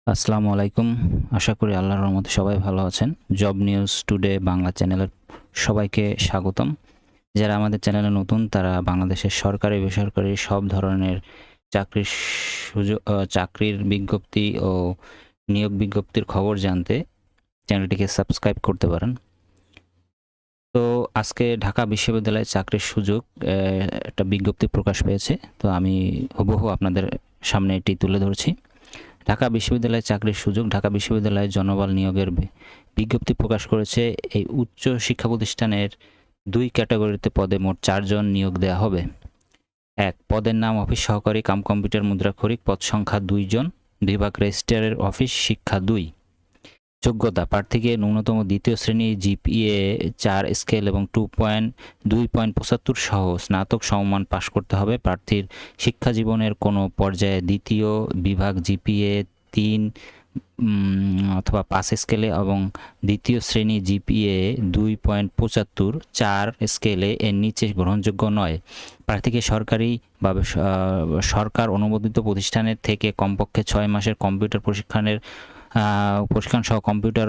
আসসালামু আলাইকুম। আশা করি আল্লাহর রহমতে সবাই ভালো আছেন। জব নিউজ টুডে বাংলা চ্যানেলের সবাইকে স্বাগতম। যারা আমাদের চ্যানেলে নতুন তারা বাংলাদেশের সরকারি বেসরকারি সব ধরনের চাকরির চাকরির বিজ্ঞপ্তি ও নিয়োগ বিজ্ঞপ্তির খবর জানতে চ্যানেলটিকে সাবস্ক্রাইব করতে পারেন। তো আজকে ঢাকা বিশ্ববিদ্যালয়ে চাকরির সুযোগ একটা বিজ্ঞপ্তি প্রকাশ পেয়েছে। তো আমি হুবহু আপনাদের সামনে এটি তুলে ধরছি। ঢাকা বিশ্ববিদ্যালয়ে চাকরির সুযোগ। ঢাকা বিশ্ববিদ্যালয়ে জনবল নিয়োগের বিজ্ঞপ্তি প্রকাশ করেছে। এই উচ্চ শিক্ষা প্রতিষ্ঠানের 2 ক্যাটাগরিতে পদে মোট 4 জন নিয়োগ দেওয়া হবে। 1 পদের নাম অফিস সহকারী কাম কম্পিউটার মুদ্রাক্ষরিক, পদ সংখ্যা 2 জন, বিভাগ রেজিস্ট্রারের অফিস, শিক্ষা 2। যোগ্যতা প্রার্থীকে ন্যূনতম দ্বিতীয় শ্রেণী জিপিএ 4 স্কেল এবং 2.75 সহ স্নাতক সমমান পাশ করতে হবে। প্রার্থীর শিক্ষা জীবনের কোনো পর্যায়ে দ্বিতীয় বিভাগ জিপিএ 3 অথবা 5 স্কেলে এবং দ্বিতীয় শ্রেণী জিপিএ 2.75 4 স্কেলে এর নিচে গ্রহণযোগ্য নয়। প্রার্থীকে সরকারি বা সরকার অনুমোদিত প্রতিষ্ঠানের থেকে কমপক্ষে 6 মাসের কম্পিউটার প্রশিক্ষণ সহ কম্পিউটার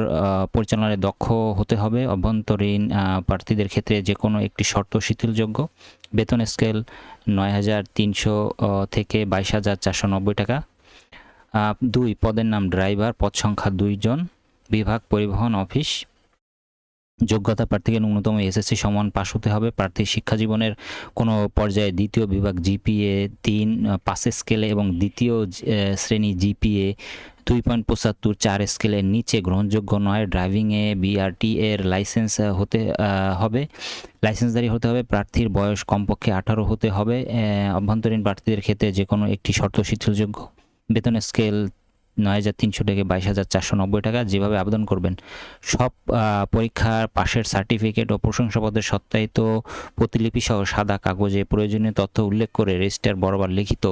পরিচালনায় দক্ষ হতে হবে। অভ্যন্তরীণ প্রার্থীদের ক্ষেত্রে যে কোনো একটি শর্ত শিথিলযোগ্য। বেতন স্কেল 9,300 থেকে 22,490 টাকা। 2 পদের নাম ড্রাইভার, পদ সংখ্যা 2 জন, বিভাগ পরিবহন অফিস। যোগ্যতা প্রার্থীকে ন্যূনতম এসএসসি সমান পাশ হতে হবে। প্রার্থীর শিক্ষা জীবনের কোনো পর্যায়ে দ্বিতীয় বিভাগ জিপিএ 3 5 স্কেলে এবং দ্বিতীয় শ্রেণী জিপিএ 2.75 4 স্কেলের নিচে গ্রহণযোগ্য নয়। ড্রাইভিংয়ে বিআরটি এর লাইসেন্স হতে হবে, লাইসেন্সধারী হতে হবে। প্রার্থীর বয়স কমপক্ষে 18 হতে হবে। অভ্যন্তরীণ প্রার্থীদের ক্ষেত্রে যে কোনো একটি শর্ত শিথিলযোগ্য। বেতন স্কেল 9,300 থেকে 22,490 টাকা। যেভাবে আবেদন করবেন, সব পরীক্ষার পাশের সার্টিফিকেট ও প্রশংসাপত্রের সত্যায়িত প্রতিলিপি সহ সাদা কাগজে প্রয়োজনীয় তথ্য উল্লেখ করে রেজিস্ট্রার বরাবর লিখিত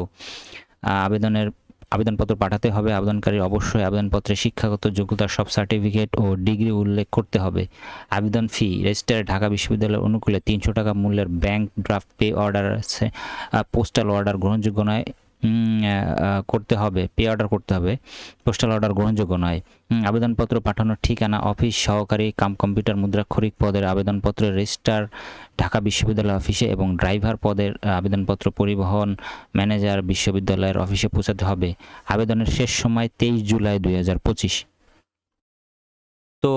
আবেদনপত্র পাঠাতে হবে। আবেদনকারীর অবশ্যই আবেদনপত্রে শিক্ষাগত যোগ্যতার সব সার্টিফিকেট ও ডিগ্রি উল্লেখ করতে হবে। আবেদন ফি রেজিস্ট্রারে ঢাকা বিশ্ববিদ্যালয়ের অনুকূলে 300 টাকা মূল্যের ব্যাংক ড্রাফট পে অর্ডার আছে, পোস্টাল অর্ডার গ্রহণযোগ্য নয় করতে হবে, পে অর্ডার করতে হবে, পোস্টাল অর্ডার গ্রহণযোগ্য নয়। আবেদনপত্র পাঠানোর ঠিকানা অফিস সহকারী কাম কম্পিউটার মুদ্রাক্ষরিক পদের আবেদনপত্র রেজিস্ট্রার ঢাকা বিশ্ববিদ্যালয় অফিসে এবং ড্রাইভার পদের আবেদনপত্র পরিবহন ম্যানেজার বিশ্ববিদ্যালয়ের অফিসে পৌঁছাতে হবে। আবেদনের শেষ সময় 23 জুলাই 2025। তো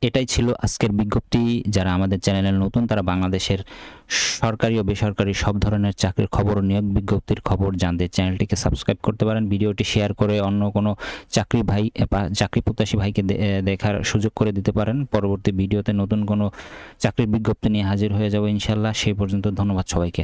এটাই ছিল আজকের বিজ্ঞপ্তি। যারা আমাদের চ্যানেলে নতুন তারা বাংলাদেশের সরকারি ও বেসরকারি সব ধরনের চাকরির খবর ও নিয়োগ বিজ্ঞপ্তির খবর জানতে চ্যানেলটিকে সাবস্ক্রাইব করতে পারেন। ভিডিওটি শেয়ার করে অন্য কোনো চাকরি প্রত্যাশী ভাইকে দেখার সুযোগ করে দিতে পারেন। পরবর্তী ভিডিওতে নতুন কোনো চাকরির বিজ্ঞপ্তি নিয়ে হাজির হয়ে যাব ইনশাল্লাহ। সেই পর্যন্ত ধন্যবাদ সবাইকে।